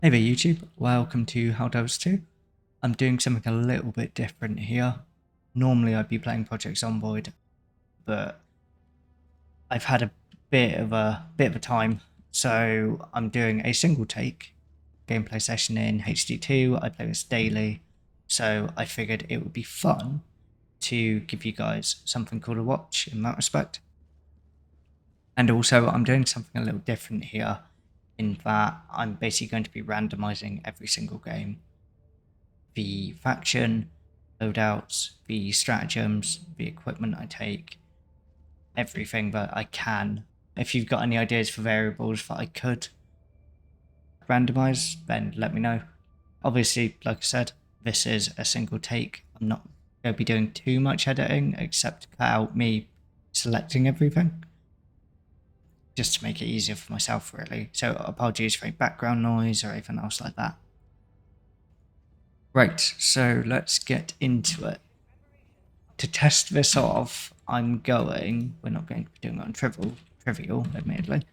Hey there YouTube, welcome to Helldivers 2. I'm doing something a little bit different here. Normally I'd be playing Project Zomboid, but I've had a bit of a time, so I'm doing a single take gameplay session in HD2. I play this daily, so I figured it would be fun to give you guys something cool to watch in that respect. And also I'm doing something a little different here in that I'm basically going to be randomising every single game. The faction, loadouts, the stratagems, the equipment I take, everything that I can. If you've got any ideas for variables that I could randomise, then let me know. Obviously, like I said, this is a single take. I'm not going to be doing too much editing except cut out me selecting everything, just to make it easier for myself really. So apologies for any background noise or anything else like that. Right, so let's get into it. To test this off, we're not going to be doing it on trivial, admittedly,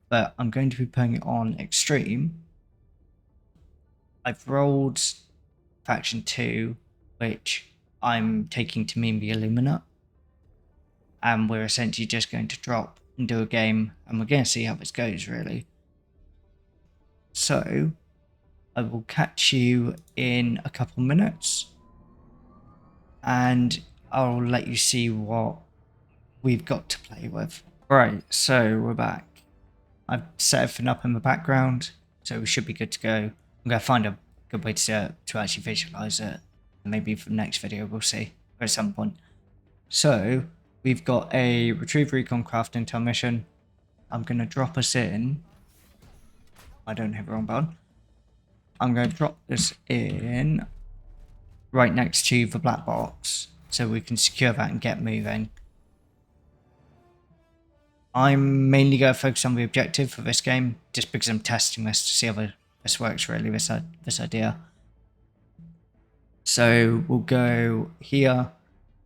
but I'm going to be putting it on extreme. I've rolled faction 2, which I'm taking to mean the Illuminate, and we're essentially just going to drop and do a game, and we're going to see how this goes, really. So, I will catch you in a couple minutes, and I'll let you see what we've got to play with. Right, so we're back. I've set everything up in the background, so we should be good to go. I'm going to find a good way to actually visualize it. Maybe for the next video, we'll see, or at some point. So, we've got a Retrieve Recon Craft Intel mission. I'm going to drop us in. I don't have the wrong button. I'm going to drop this in right next to the black box, so we can secure that and get moving. I'm mainly going to focus on the objective for this game, just because I'm testing this to see how this works really, this idea. So we'll go here,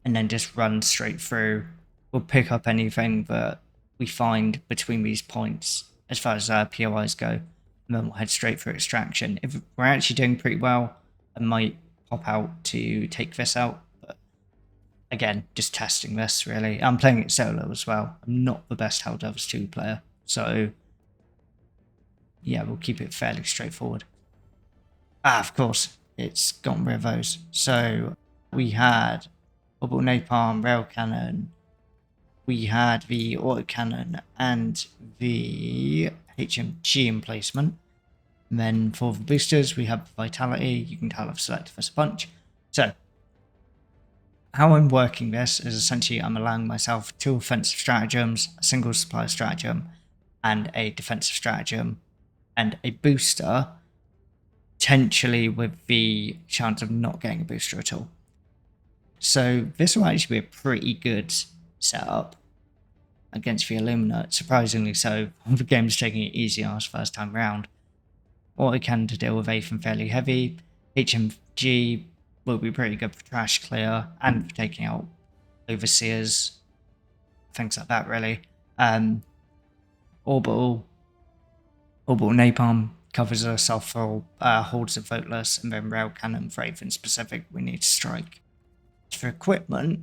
and then just run straight through. We'll pick up anything that we find between these points, as far as POIs go, and then we'll head straight for extraction. If we're actually doing pretty well, I might pop out to take this out. Again, just testing this really. I'm playing it solo as well. I'm not the best Helldivers 2 player, so yeah, we'll keep it fairly straightforward. Of course, it's gotten rid of those. So we had Orbital Napalm, Railcannon, we had the Autocannon and the HMG Emplacement. And then for the boosters, we have Vitality. You can tell I've selected this a bunch. So how I'm working this is essentially I'm allowing myself 2 offensive stratagems, a single supply stratagem, and a defensive stratagem, and a booster, potentially with the chance of not getting a booster at all. So this will actually be a pretty good setup against the Illuminate, surprisingly so. The game's taking it easy on its first time round. Autocannon to deal with anything fairly heavy. HMG will be pretty good for trash clear and for taking out overseers, things like that really. Orbital Napalm covers ourselves for hordes of voteless, and then Railcannon for anything specific we need to strike. For equipment,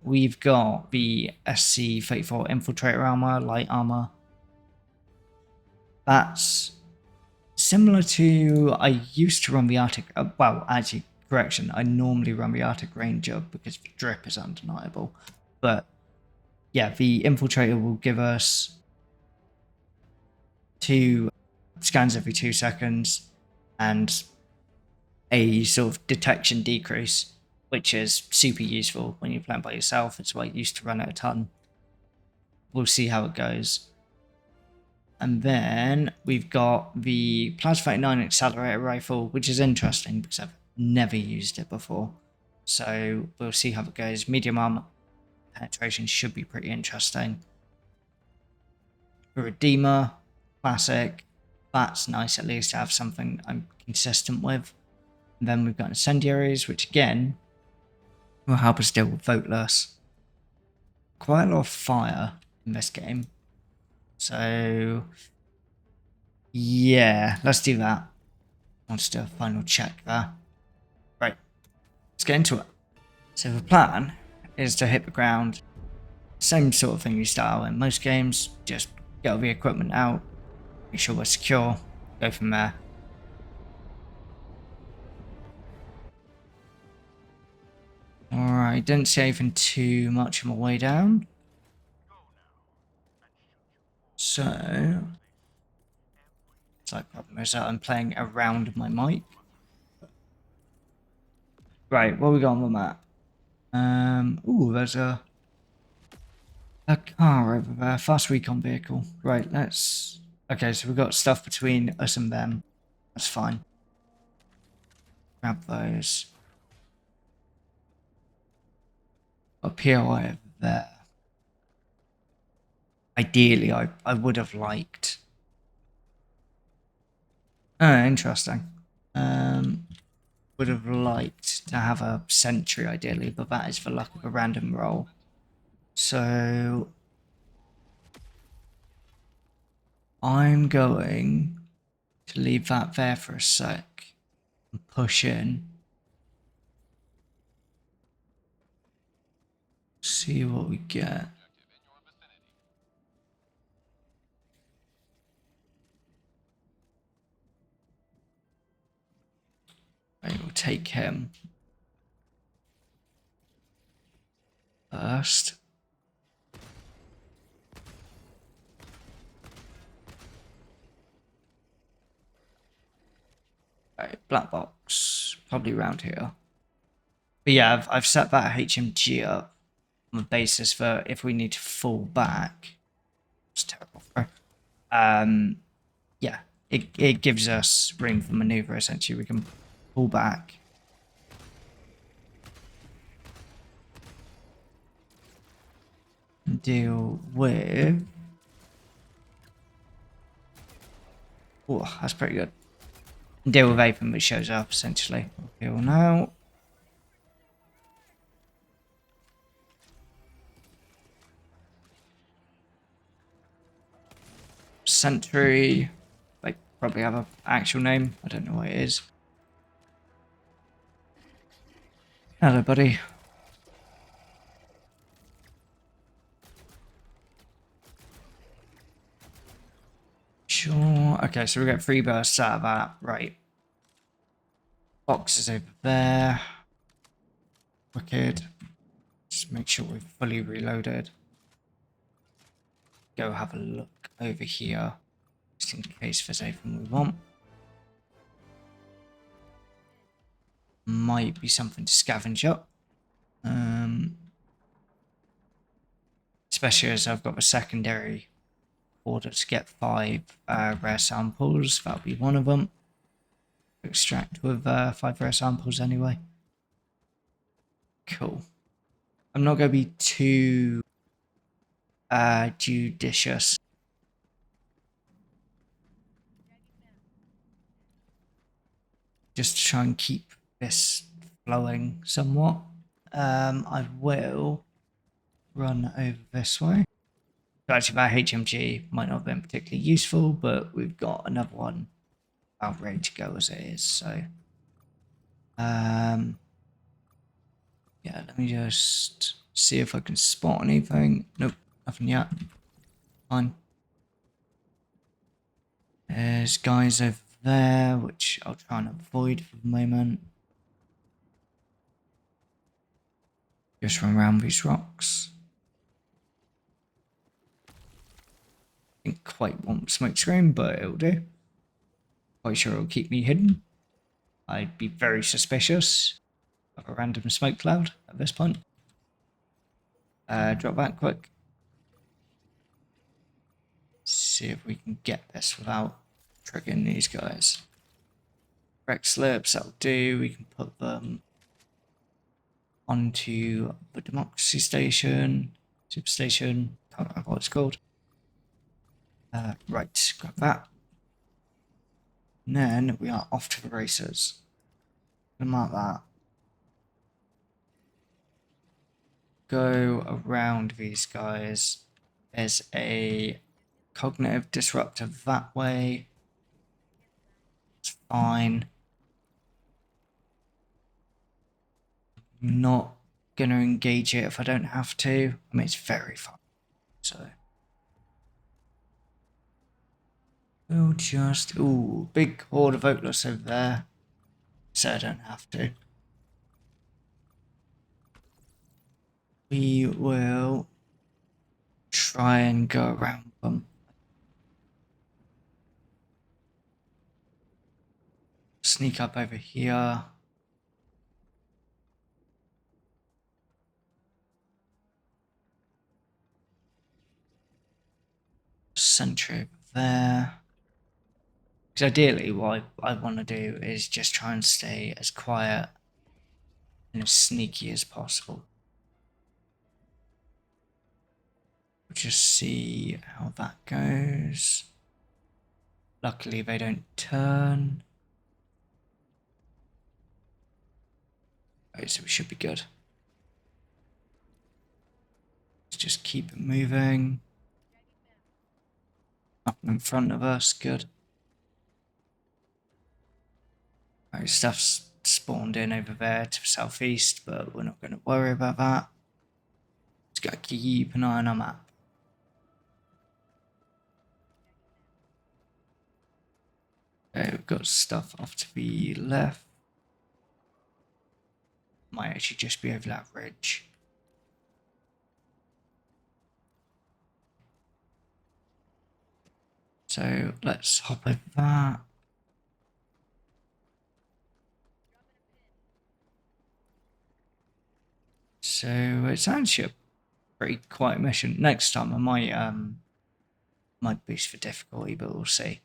we've got the SC-34 Infiltrator armor, light armor. That's similar to, I used to run the Arctic, well actually, correction, I normally run the Arctic Ranger because the drip is undeniable. But yeah, the Infiltrator will give us 2 scans every 2 seconds and a sort of detection decrease, which is super useful when you're playing by yourself. It's why I used to run it a ton. We'll see how it goes. And then we've got the Plasma 39 Accelerator rifle, which is interesting because I've never used it before. So we'll see how it goes. Medium armor penetration should be pretty interesting. The Redeemer, classic. That's nice at least to have something I'm consistent with. And then we've got Incendiaries, which again will help us deal with voteless. Quite a lot of fire in this game. So yeah, let's do that. Wants to do a final check there. Right, let's get into it. So the plan is to hit the ground. Same sort of thing you start out in most games. Just get all the equipment out, make sure we're secure, go from there. Alright, didn't see anything too much on my way down. So, slight problem is that I'm playing around my mic. Right, what we got on the map? Ooh, there's a car over there, fast recon vehicle. Right, let's... Okay, so we've got stuff between us and them. That's fine. Grab those. A POI over there. Ideally, I would have liked... Oh, interesting. Would have liked to have a sentry ideally, but that is the luck of a random roll. So I'm going to leave that there for a sec and push in. See what we get. Right, we'll take him first. Right, black box, probably around here. But yeah, I've set that HMG up on the basis for if we need to fall back. It's terrible. Yeah, it gives us room for maneuver essentially. We can pull back. And deal with... Oh, that's pretty good. Deal with anything that shows up, essentially. Deal now. Sentry. They probably have an actual name. I don't know what it is. Hello, buddy. Sure. Okay, so we get 3 bursts out of that. Right. Boxes over there. Wicked. Just make sure we're fully reloaded. Go have a look over here. Just in case there's anything we want. Might be something to scavenge up. Especially as I've got a secondary order to get 5 rare samples. That'll be one of them. Extract with 5 rare samples anyway. Cool. I'm not going to be too judicious. Just to try and keep this flowing somewhat. I will run over this way. So actually that HMG might not have been particularly useful, but we've got another one about ready to go as it is, so yeah, let me just see if I can spot anything. Nope, nothing yet. Fine. There's guys over there, which I'll try and avoid for the moment. Just run around these rocks. Didn't quite want smoke screen, but it'll do. Quite sure it'll keep me hidden. I'd be very suspicious of a random smoke cloud at this point. Drop back quick. See if we can get this without triggering these guys. Wreck slips, that'll do. We can put them onto the democracy station, superstation, can't remember what it's called. Right, grab that. And then we are off to the races. I'm gonna mark that. Go around these guys. There's a cognitive disruptor that way. It's fine. not gonna engage it if I don't have to. I mean, it's very fun, so we'll just big horde of Oatless over there, so I don't have to. We will try and go around them. Sneak up over here. Sentry over there. Because ideally what I want to do is just try and stay as quiet and as sneaky as possible. We'll just see how that goes. Luckily they don't turn. Okay, so we should be good. Let's just keep it moving. Up in front of us, good. Right, stuff's spawned in over there to the southeast, but we're not going to worry about that. Just got to keep an eye on our map. Okay, we've got stuff off to the left. Might actually just be over that ridge. So let's hop over that. So it's actually a pretty quiet mission. Next time I might boost for difficulty, but we'll see.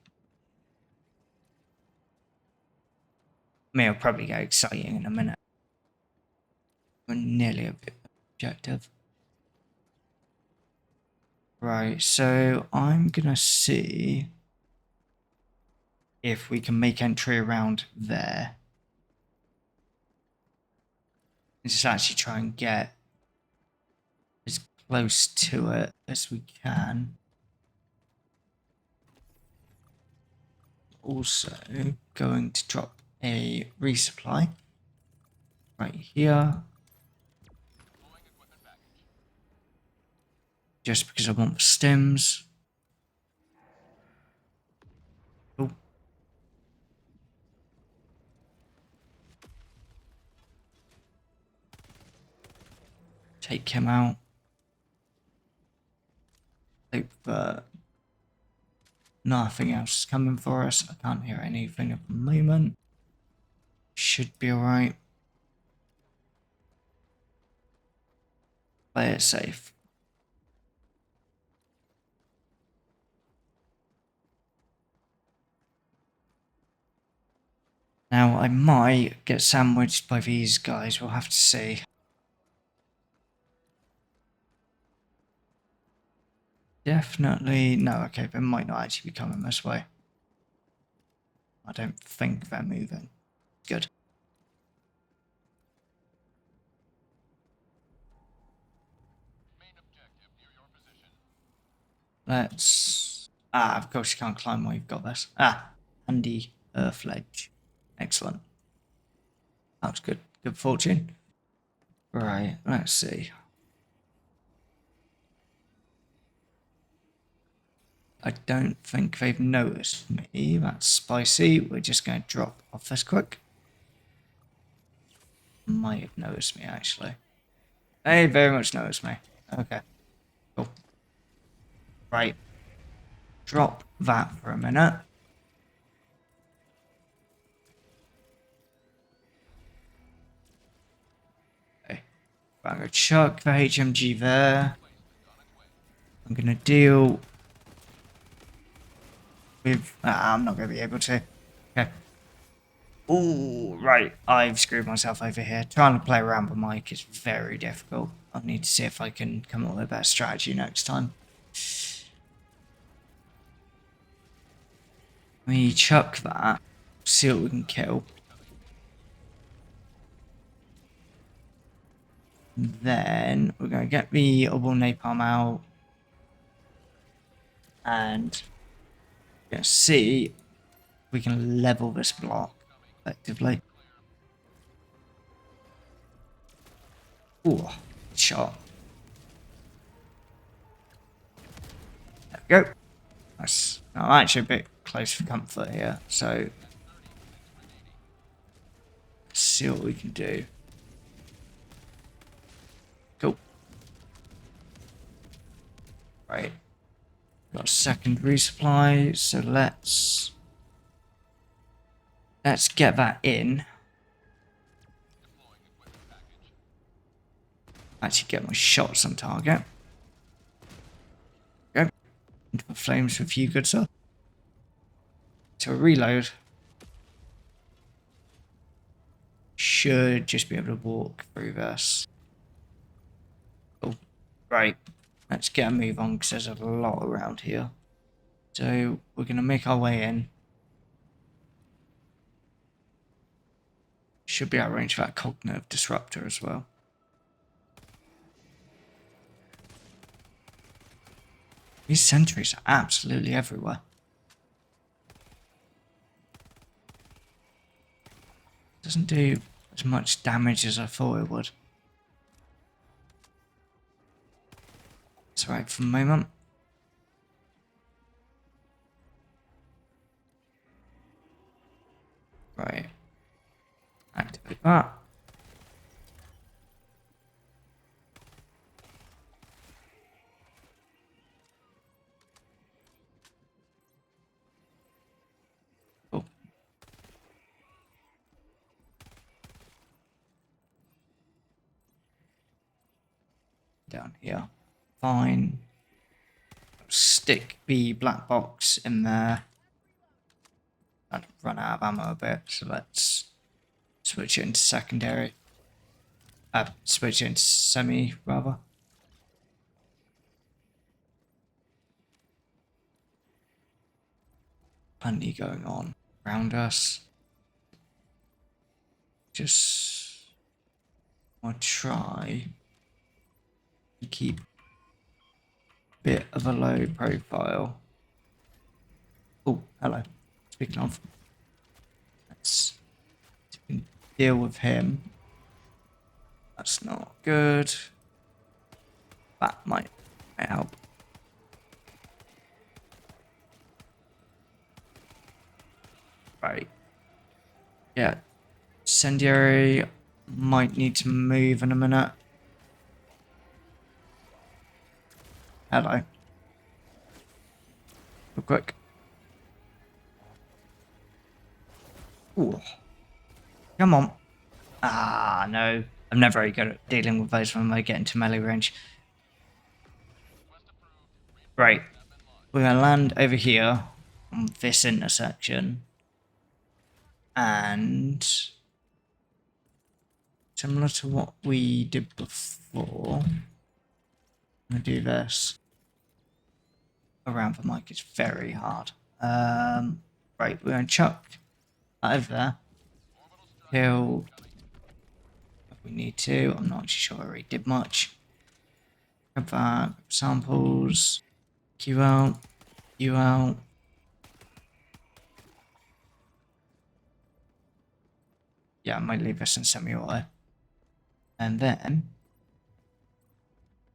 I mean, it'll probably get exciting in a minute. We're nearly a bit objective. Right, so I'm gonna see if we can make entry around there. And just actually try and get as close to it as we can. Also going to drop a resupply right here. Just because I want the stims. Oh. Take him out. Hope that nothing else is coming for us. I can't hear anything at the moment. Should be alright. Play it safe. Now I might get sandwiched by these guys, we'll have to see. Definitely, no, okay, they might not actually be coming this way. I don't think they're moving. Good. Let's... of course you can't climb while you've got this. Handy earth ledge. Excellent. That was good. Good fortune. Right, let's see. I don't think they've noticed me. That's spicy. We're just going to drop off this quick. Might have noticed me, actually. They very much noticed me. Okay. Cool. Right. Drop that for a minute. Okay. I'm going to chuck the HMG there. I'm going to deal with... I'm not going to be able to. Okay. Ooh, right. I've screwed myself over here. Trying to play around with Mike is very difficult. I'll need to see if I can come up with a better strategy next time. We chuck that. See what we can kill. Then we're going to get the Orbital Napalm out. And we're going to see if we can level this block effectively. Ooh, shot. There we go. Nice. Now, I'm actually a bit close for comfort here, so let's see what we can do. Cool. Right. Got a second resupply, so let's get that in. Actually get my shots on target. Go. Into the flames with you, good sir. So reload. Should just be able to walk through this. Oh, right. Let's get a move on because there's a lot around here. So we're going to make our way in. Should be out of range of that cognitive disruptor as well. These sentries are absolutely everywhere. Doesn't do as much damage as I thought it would. It's alright for the moment. Right. Activate that. Cool. Down here. Fine. Stick the black box in there. I've run out of ammo a bit, so let's switch it into secondary. Switch it into semi, rather. Plenty going on around us. Just want to try and keep a bit of a low profile. Oh, hello. Speaking of, let's deal with him. That's not good. That might help. Right. Yeah. Incendiary might need to move in a minute. Hello. Real quick. Ooh. Come on. Ah, no. I'm never very good at dealing with those when they get into melee range. Right. We're going to land over here on this intersection. And similar to what we did before, I'm going to do this. Around the mic is very hard. Right, we're going to chuck that over there. Kill if we need to. I'm not sure I already did much. Grab that, samples, Q out, Q out. Yeah, I might leave this in semi-auto. And then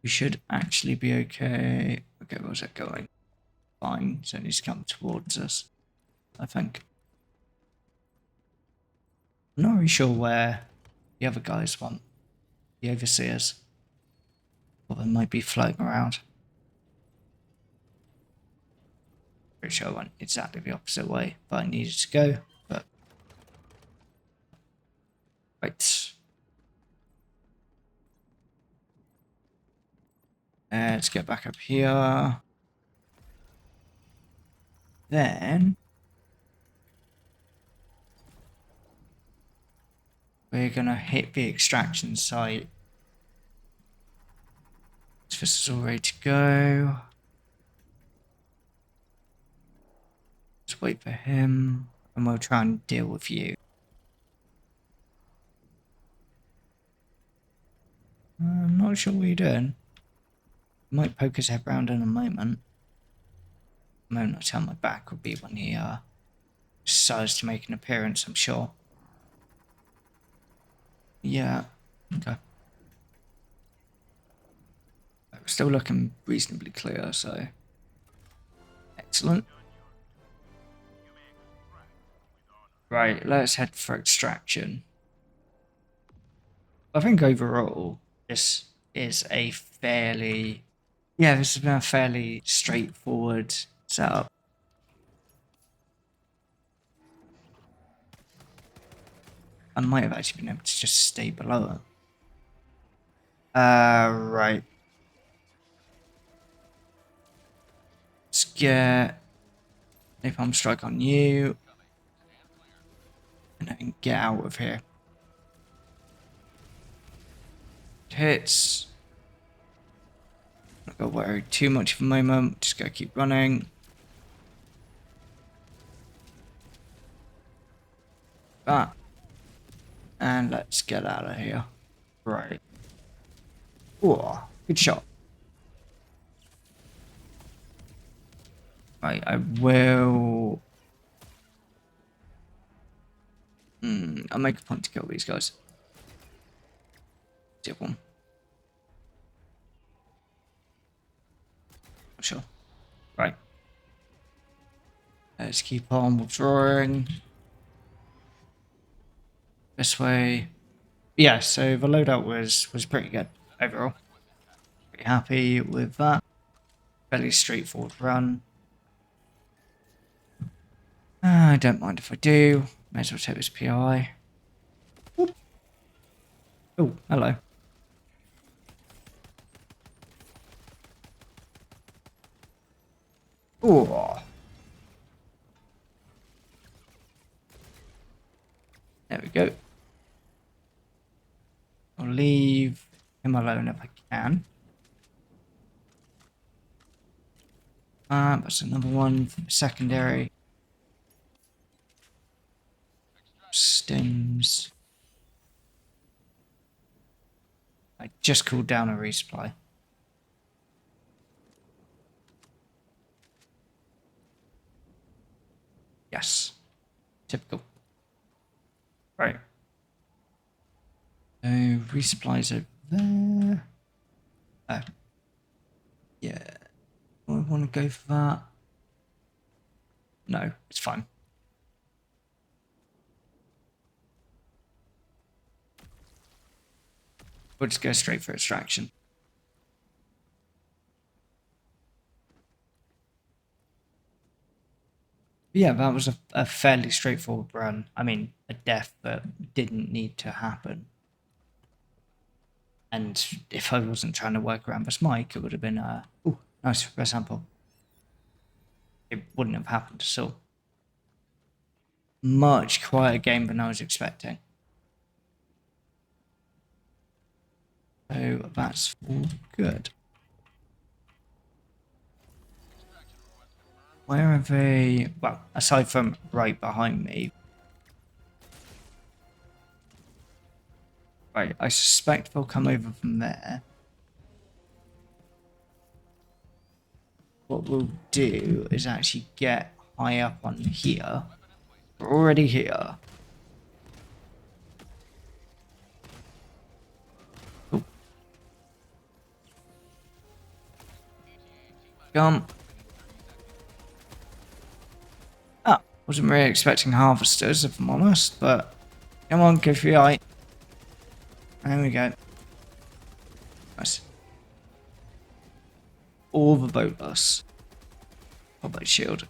we should actually be okay. Okay, where's it going? Fine, so it needs to come towards us, I think. I'm not really sure where the other guys want, the overseers. Or they might be floating around. Pretty sure I went exactly the opposite way, but I needed to go. But right. Let's get back up here. Then we're gonna hit the extraction site. So this is all ready to go. Let's wait for him, and we'll try and deal with you. I'm not sure what you're doing. Might poke his head round in a moment. The moment I turn my back would be when he decides to make an appearance, I'm sure. Yeah, okay. Still looking reasonably clear, so excellent. Right, let's head for extraction. I think overall, this is a fairly... Yeah, this has been a fairly straightforward setup. I might have actually been able to just stay below it. Right. Let's get Napalm strike on you. And then get out of here. Hits. Not gonna worry too much for the moment. Just gotta keep running. That. And let's get out of here. Right. Ooh, good shot. Right, I will... I'll make a point to kill these guys. Tip one. Sure. Right. Let's keep on withdrawing. This way. Yeah, so the loadout was pretty good overall. Pretty happy with that. Fairly straightforward run. I don't mind if I do. May as well take this PI. Whoop. Oh, hello. Oh. There we go. I'll leave him alone if I can. That's another one for secondary. Stems. I just cooled down a resupply. Yes. Typical. Right. So resupplies over there. Oh. Yeah. Do I want to go for that? No, it's fine. We'll just go straight for extraction. Yeah, that was a fairly straightforward run. I mean, a death that didn't need to happen. And if I wasn't trying to work around this mic, it would have been ooh, nice rest sample. It wouldn't have happened at all. Much quieter game than I was expecting. So that's all good. Where are they? Well, aside from right behind me. Right, I suspect they'll come over from there. What we'll do is actually get high up on here. We're already here. Oh. Come. Ah, wasn't really expecting harvesters, if I'm honest, but come on, go for your eye. There we go. Nice. All the boatless. Combat shield.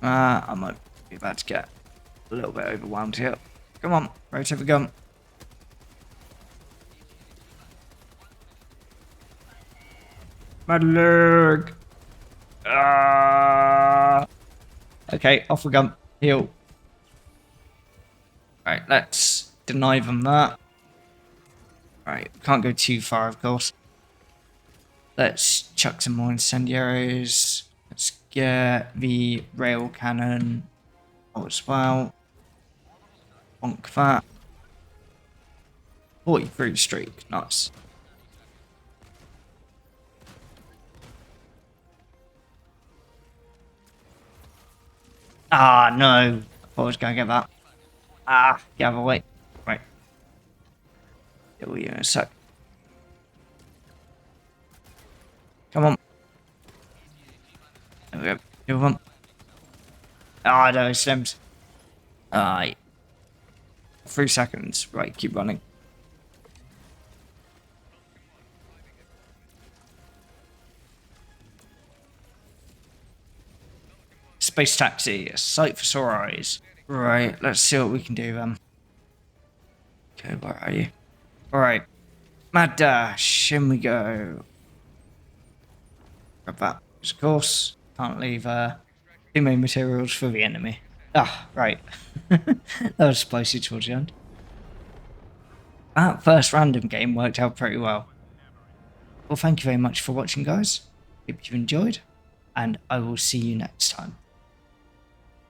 I might be about to get a little bit overwhelmed here. Come on, rotate the gun. My leg. Okay, off we go. Heal. Right, let's deny them that. Right, can't go too far, of course. Let's chuck some more incendiaries. Let's get the Railcannon as well. Bonk that. 43 streak, nice. Ah, no. I thought I was going to get that. Ah, get out of the way. Right. Deal with you in a sec. Come on. There we go. Deal with them. Ah, no, stems. Aye. 3 seconds. Right, keep running. Space taxi, a sight for sore eyes. Right, let's see what we can do then. Okay, where are you? Alright. Mad dash, in we go. Grab that. Of course, can't leave too many materials for the enemy. Ah, right. That was spicy towards the end. That first random game worked out pretty well. Well, thank you very much for watching, guys. Hope you enjoyed, and I will see you next time.